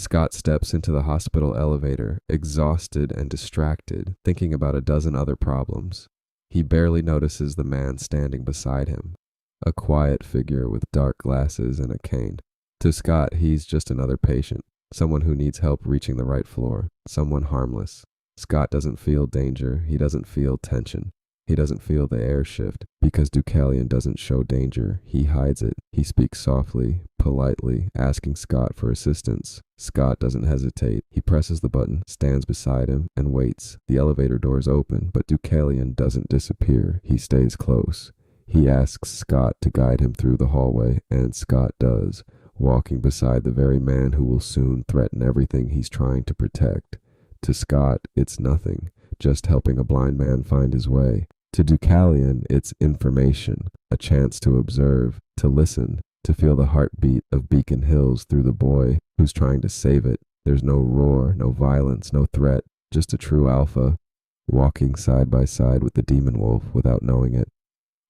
Scott steps into the hospital elevator, exhausted and distracted, thinking about a dozen other problems. He barely notices the man standing beside him, a quiet figure with dark glasses and a cane. To Scott, he's just another patient, someone who needs help reaching the right floor, someone harmless. Scott doesn't feel danger, he doesn't feel tension. He doesn't feel the air shift. Because Deucalion doesn't show danger, he hides it. He speaks softly, politely, asking Scott for assistance. Scott doesn't hesitate. He presses the button, stands beside him, and waits. The elevator doors open, but Deucalion doesn't disappear. He stays close. He asks Scott to guide him through the hallway, and Scott does, walking beside the very man who will soon threaten everything he's trying to protect. To Scott, it's nothing, just helping a blind man find his way. To Deucalion, it's information, a chance to observe, to listen, to feel the heartbeat of Beacon Hills through the boy who's trying to save it. There's no roar, no violence, no threat, just a true alpha, walking side by side with the demon wolf without knowing it.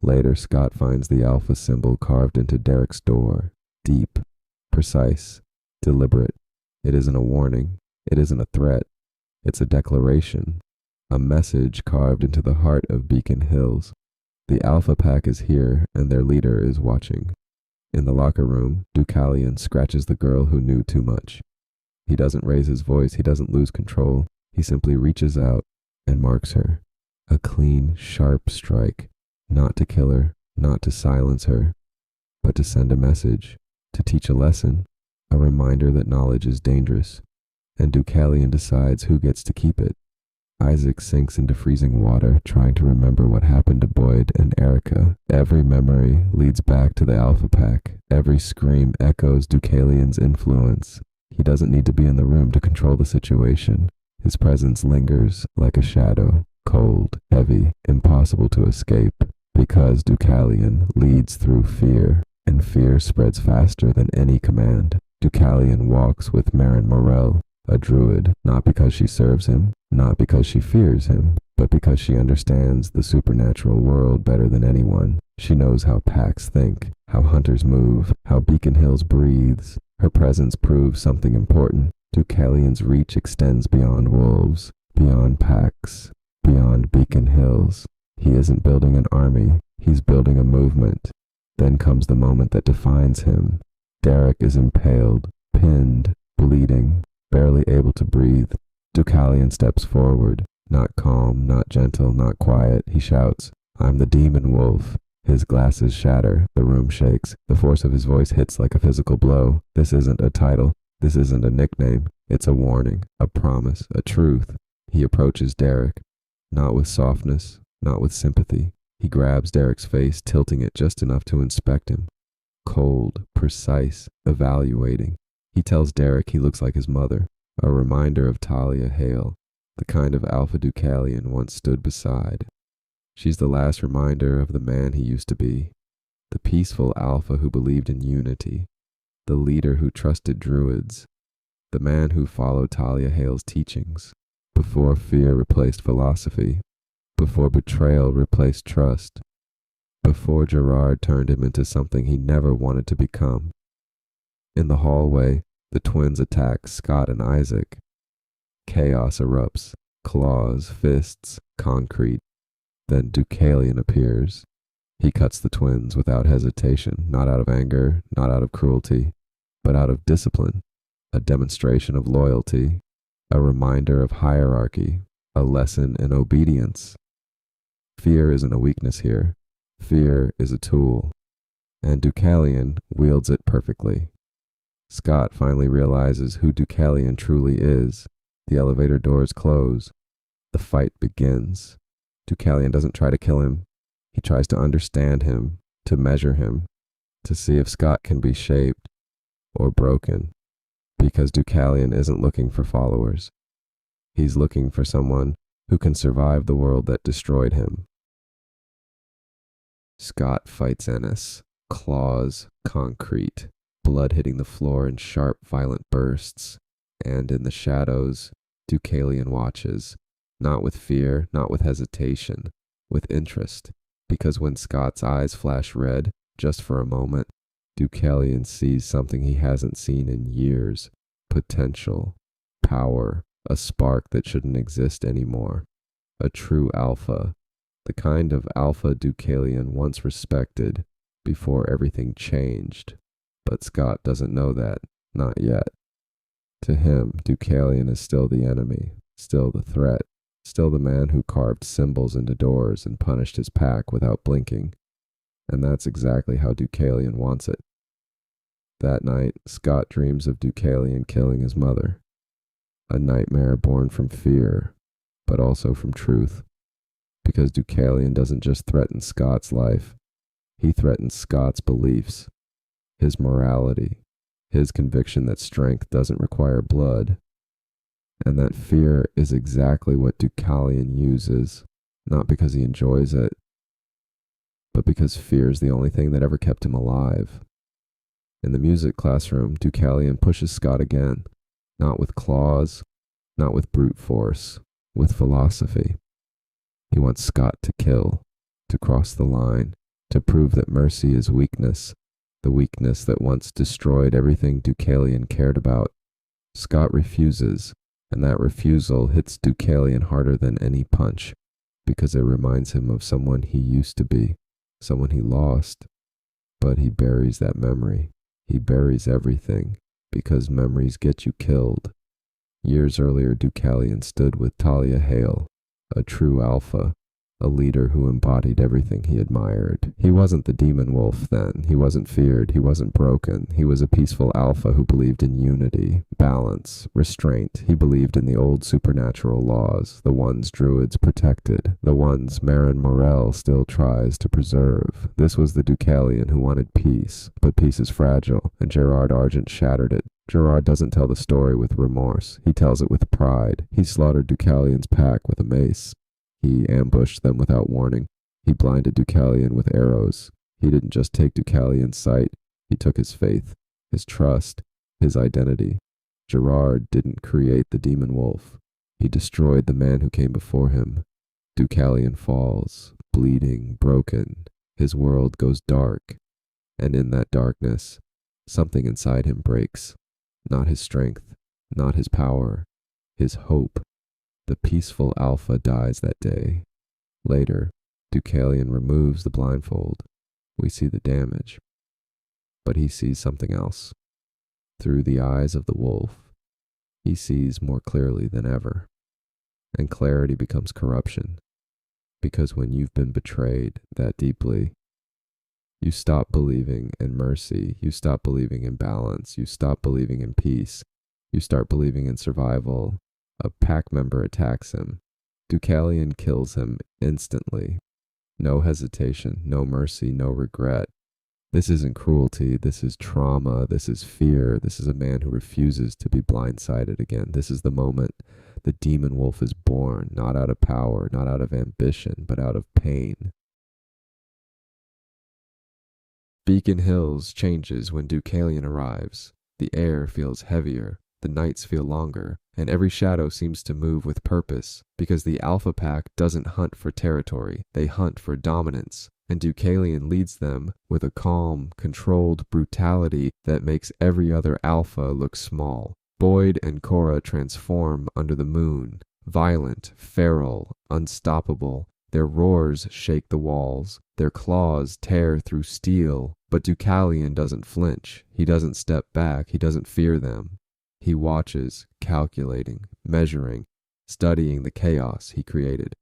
Later, Scott finds the alpha symbol carved into Derek's door, deep, precise, deliberate. It isn't a warning, it isn't a threat, it's a declaration. A message carved into the heart of Beacon Hills. The Alpha Pack is here, and their leader is watching. In the locker room, Deucalion scratches the girl who knew too much. He doesn't raise his voice, he doesn't lose control. He simply reaches out and marks her. A clean, sharp strike. Not to kill her, not to silence her, but to send a message, to teach a lesson, a reminder that knowledge is dangerous. And Deucalion decides who gets to keep it. Isaac sinks into freezing water, trying to remember what happened to Boyd and Erica. Every memory leads back to the Alpha Pack. Every scream echoes Deucalion's influence. He doesn't need to be in the room to control the situation. His presence lingers like a shadow, cold, heavy, impossible to escape. Because Deucalion leads through fear, and fear spreads faster than any command. Deucalion walks with Marin Morel, a druid, not because she serves him, not because she fears him, but because she understands the supernatural world better than anyone. She knows how packs think, how hunters move, how Beacon Hills breathes. Her presence proves something important. Deucalion's reach extends beyond wolves, beyond packs, beyond Beacon Hills. He isn't building an army, he's building a movement. Then comes the moment that defines him. Derek is impaled, pinned, bleeding, barely able to breathe. Deucalion steps forward, not calm, not gentle, not quiet. He shouts, "I'm the demon wolf." His glasses shatter, the room shakes, the force of his voice hits like a physical blow. This isn't a title, this isn't a nickname, it's a warning, a promise, a truth. He approaches Derek, not with softness, not with sympathy. He grabs Derek's face, tilting it just enough to inspect him. Cold, precise, evaluating. He tells Derek he looks like his mother, a reminder of Talia Hale, the kind of Alpha Deucalion once stood beside. She's the last reminder of the man he used to be, the peaceful Alpha who believed in unity, the leader who trusted druids, the man who followed Talia Hale's teachings, before fear replaced philosophy, before betrayal replaced trust, before Gerard turned him into something he never wanted to become. In the hallway, the twins attack Scott and Isaac. Chaos erupts, claws, fists, concrete. Then Deucalion appears. He cuts the twins without hesitation, not out of anger, not out of cruelty, but out of discipline, a demonstration of loyalty, a reminder of hierarchy, a lesson in obedience. Fear isn't a weakness here. Fear is a tool, and Deucalion wields it perfectly. Scott finally realizes who Deucalion truly is. The elevator doors close. The fight begins. Deucalion doesn't try to kill him. He tries to understand him, to measure him, to see if Scott can be shaped or broken. Because Deucalion isn't looking for followers. He's looking for someone who can survive the world that destroyed him. Scott fights Ennis. Claws, concrete, blood hitting the floor in sharp, violent bursts. And in the shadows, Deucalion watches. Not with fear, not with hesitation, with interest, because when Scott's eyes flash red, just for a moment, Deucalion sees something he hasn't seen in years, potential, power, a spark that shouldn't exist anymore. A true alpha, the kind of alpha Deucalion once respected before everything changed. But Scott doesn't know that, not yet. To him, Deucalion is still the enemy, still the threat, still the man who carved symbols into doors and punished his pack without blinking. And that's exactly how Deucalion wants it. That night, Scott dreams of Deucalion killing his mother. A nightmare born from fear, but also from truth. Because Deucalion doesn't just threaten Scott's life, he threatens Scott's beliefs, his morality, his conviction that strength doesn't require blood. And that fear is exactly what Deucalion uses, not because he enjoys it, but because fear is the only thing that ever kept him alive. In the music classroom, Deucalion pushes Scott again, not with claws, not with brute force, with philosophy. He wants Scott to kill, to cross the line, to prove that mercy is weakness, the weakness that once destroyed everything Deucalion cared about. Scott refuses, and that refusal hits Deucalion harder than any punch, because it reminds him of someone he used to be, someone he lost. But he buries that memory. He buries everything, because memories get you killed. Years earlier, Deucalion stood with Talia Hale, a true alpha, a leader who embodied everything he admired. He wasn't the demon wolf then. He wasn't feared. He wasn't broken. He was a peaceful alpha who believed in unity, balance, restraint. He believed in the old supernatural laws, the ones druids protected, the ones Marin Morel still tries to preserve. This was the Deucalion who wanted peace, but peace is fragile, and Gerard Argent shattered it. Gerard doesn't tell the story with remorse. He tells it with pride. He slaughtered Deucalion's pack with a mace. He ambushed them without warning. He blinded Deucalion with arrows. He didn't just take Deucalion's sight. He took his faith, his trust, his identity. Gerard didn't create the demon wolf. He destroyed the man who came before him. Deucalion falls, bleeding, broken. His world goes dark. And in that darkness, something inside him breaks. Not his strength, not his power, his hope. The peaceful alpha dies that day. Later, Deucalion removes the blindfold. We see the damage. But he sees something else. Through the eyes of the wolf, he sees more clearly than ever. And clarity becomes corruption. Because when you've been betrayed that deeply, you stop believing in mercy. You stop believing in balance. You stop believing in peace. You start believing in survival. A pack member attacks him. Deucalion kills him instantly. No hesitation, no mercy, no regret. This isn't cruelty, this is trauma, this is fear, this is a man who refuses to be blindsided again. This is the moment the demon wolf is born, not out of power, not out of ambition, but out of pain. Beacon Hills changes when Deucalion arrives. The air feels heavier, the nights feel longer, and every shadow seems to move with purpose, because the alpha pack doesn't hunt for territory, they hunt for dominance, and Deucalion leads them with a calm, controlled brutality that makes every other alpha look small. Boyd and Cora transform under the moon, violent, feral, unstoppable. Their roars shake the walls, their claws tear through steel, but Deucalion doesn't flinch, he doesn't step back, he doesn't fear them. He watches, calculating, measuring, studying the chaos he created,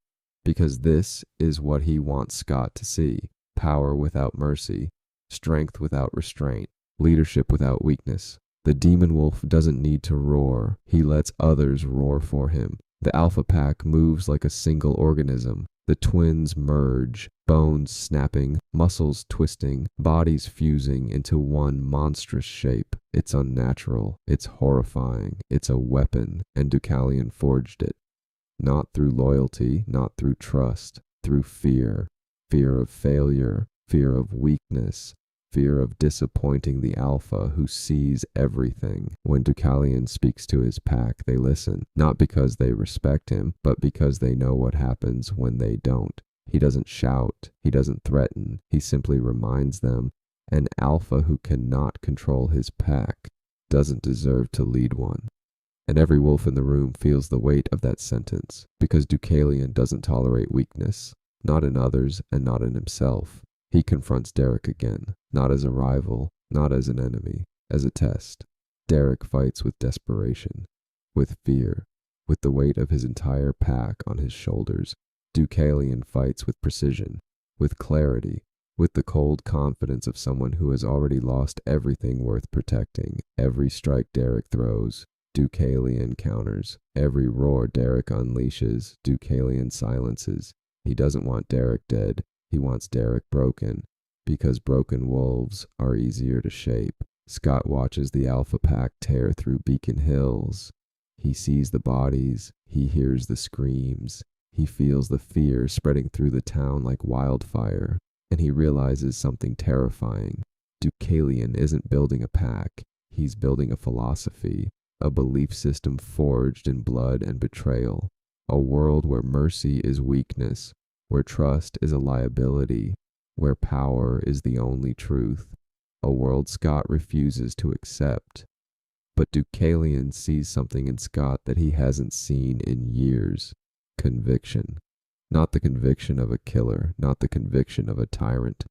because this is what he wants Scott to see: power without mercy, strength without restraint, leadership without weakness. The demon wolf doesn't need to roar, he lets others roar for him. The alpha pack moves like a single organism. The twins merge, bones snapping, muscles twisting, bodies fusing into one monstrous shape. It's unnatural, it's horrifying, it's a weapon, and Deucalion forged it. Not through loyalty, not through trust, through fear. Fear of failure, fear of weakness, fear of disappointing the alpha who sees everything. When Deucalion speaks to his pack, they listen, not because they respect him, but because they know what happens when they don't. He doesn't shout, he doesn't threaten, he simply reminds them. An alpha who cannot control his pack doesn't deserve to lead one. And every wolf in the room feels the weight of that sentence, because Deucalion doesn't tolerate weakness, not in others and not in himself. He confronts Derek again, not as a rival, not as an enemy, as a test. Derek fights with desperation, with fear, with the weight of his entire pack on his shoulders. Deucalion fights with precision, with clarity, with the cold confidence of someone who has already lost everything worth protecting. Every strike Derek throws, Deucalion counters. Every roar Derek unleashes, Deucalion silences. He doesn't want Derek dead, he wants Derek broken, because broken wolves are easier to shape. Scott watches the Alpha Pack tear through Beacon Hills. He sees the bodies, he hears the screams, he feels the fear spreading through the town like wildfire, and he realizes something terrifying. Deucalion isn't building a pack, he's building a philosophy, a belief system forged in blood and betrayal, a world where mercy is weakness, where trust is a liability, where power is the only truth, a world Scott refuses to accept. But Deucalion sees something in Scott that he hasn't seen in years. Conviction. Not the conviction of a killer, not the conviction of a tyrant,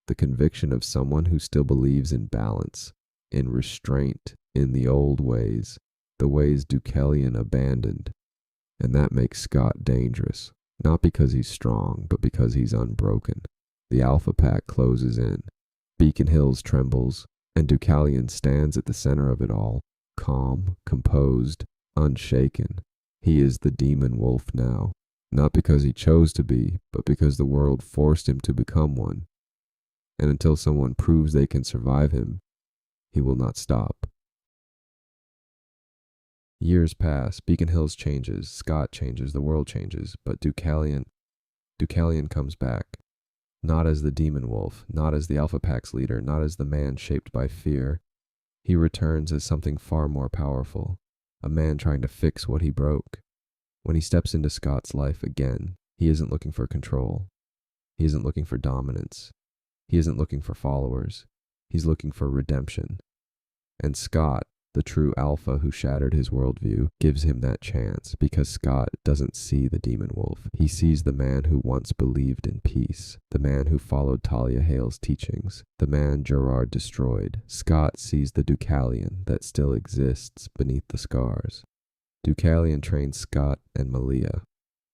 the conviction of someone who still believes in balance, in restraint, in the old ways, the ways Deucalion abandoned. And that makes Scott dangerous, not because he's strong, but because he's unbroken. The Alpha Pack closes in. Beacon Hills trembles, and Deucalion stands at the center of it all, calm, composed, unshaken. He is the demon wolf now, not because he chose to be, but because the world forced him to become one. And until someone proves they can survive him, he will not stop. Years pass, Beacon Hills changes, Scott changes, the world changes, but Deucalion comes back. Not as the demon wolf, not as the Alpha Pack's leader, not as the man shaped by fear. He returns as something far more powerful, a man trying to fix what he broke. When he steps into Scott's life again, he isn't looking for control. He isn't looking for dominance. He isn't looking for followers. He's looking for redemption. And Scott, the true alpha who shattered his worldview, gives him that chance, because Scott doesn't see the demon wolf. He sees the man who once believed in peace, the man who followed Talia Hale's teachings, the man Gerard destroyed. Scott sees the Deucalion that still exists beneath the scars. Deucalion trains Scott and Malia,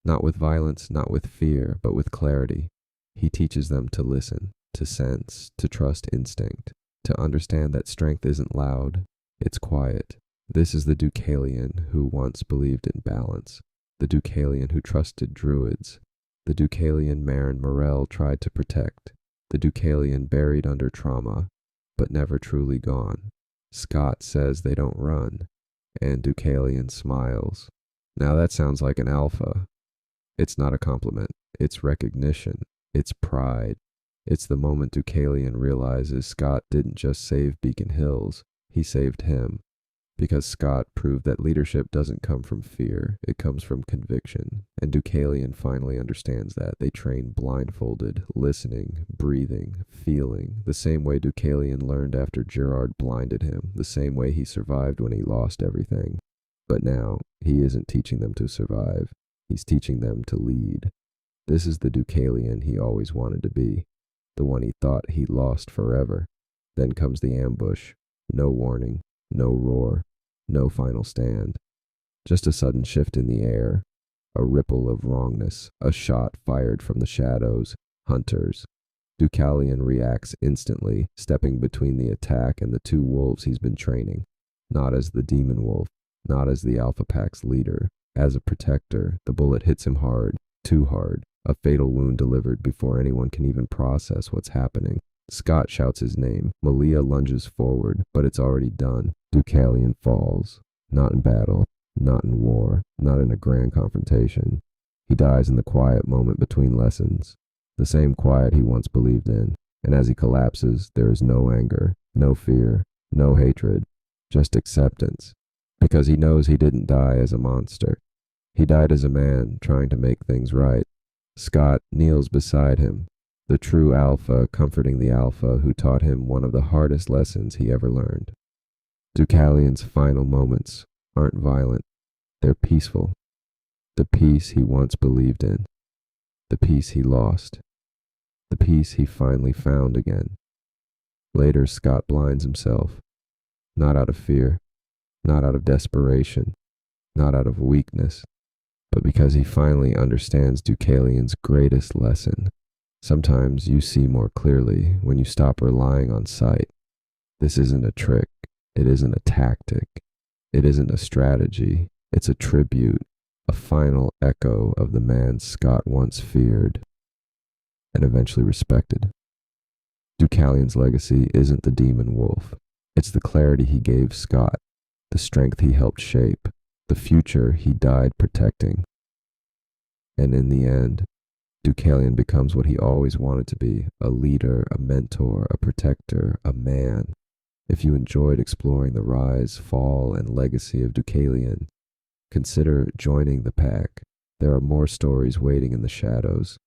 not with violence, not with fear, but with clarity. He teaches them to listen, to sense, to trust instinct, to understand that strength isn't loud, it's quiet. This is the Deucalion who once believed in balance, the Deucalion who trusted druids, the Deucalion Marin Morel tried to protect, the Deucalion buried under trauma, but never truly gone. Scott says they don't run, and Deucalion smiles. Now that sounds like an alpha. It's not a compliment, it's recognition, it's pride. It's the moment Deucalion realizes Scott didn't just save Beacon Hills, he saved him, because Scott proved that leadership doesn't come from fear, it comes from conviction, and Deucalion finally understands that. They train blindfolded, listening, breathing, feeling, the same way Deucalion learned after Gerard blinded him, the same way he survived when he lost everything. But now, he isn't teaching them to survive, he's teaching them to lead. This is the Deucalion he always wanted to be, the one he thought he'd lost forever. Then comes the ambush. No warning, no roar, no final stand. Just a sudden shift in the air, a ripple of wrongness, a shot fired from the shadows. Hunters. Deucalion reacts instantly, stepping between the attack and the two wolves he's been training. Not as the demon wolf, not as the Alpha Pack's leader. As a protector, the bullet hits him hard, too hard, a fatal wound delivered before anyone can even process what's happening. Scott shouts his name. Malia lunges forward, but it's already done. Deucalion falls. Not in battle, not in war, not in a grand confrontation. He dies in the quiet moment between lessons, the same quiet he once believed in. And as he collapses, there is no anger, no fear, no hatred, just acceptance. Because he knows he didn't die as a monster. He died as a man trying to make things right. Scott kneels beside him, the true alpha comforting the alpha who taught him one of the hardest lessons he ever learned. Deucalion's final moments aren't violent, they're peaceful. The peace he once believed in, the peace he lost, the peace he finally found again. Later, Scott blinds himself, not out of fear, not out of desperation, not out of weakness, but because he finally understands Deucalion's greatest lesson. Sometimes you see more clearly when you stop relying on sight. This isn't a trick. It isn't a tactic. It isn't a strategy. It's a tribute, a final echo of the man Scott once feared and eventually respected. Deucalion's legacy isn't the demon wolf. It's the clarity he gave Scott, the strength he helped shape, the future he died protecting. And in the end, Deucalion becomes what he always wanted to be, a leader, a mentor, a protector, a man. If you enjoyed exploring the rise, fall, and legacy of Deucalion, consider joining the pack. There are more stories waiting in the shadows,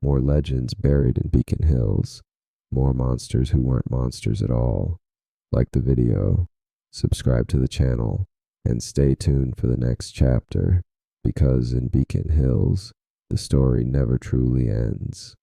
more legends buried in Beacon Hills, more monsters who weren't monsters at all. Like the video, subscribe to the channel, and stay tuned for the next chapter, because in Beacon Hills, the story never truly ends.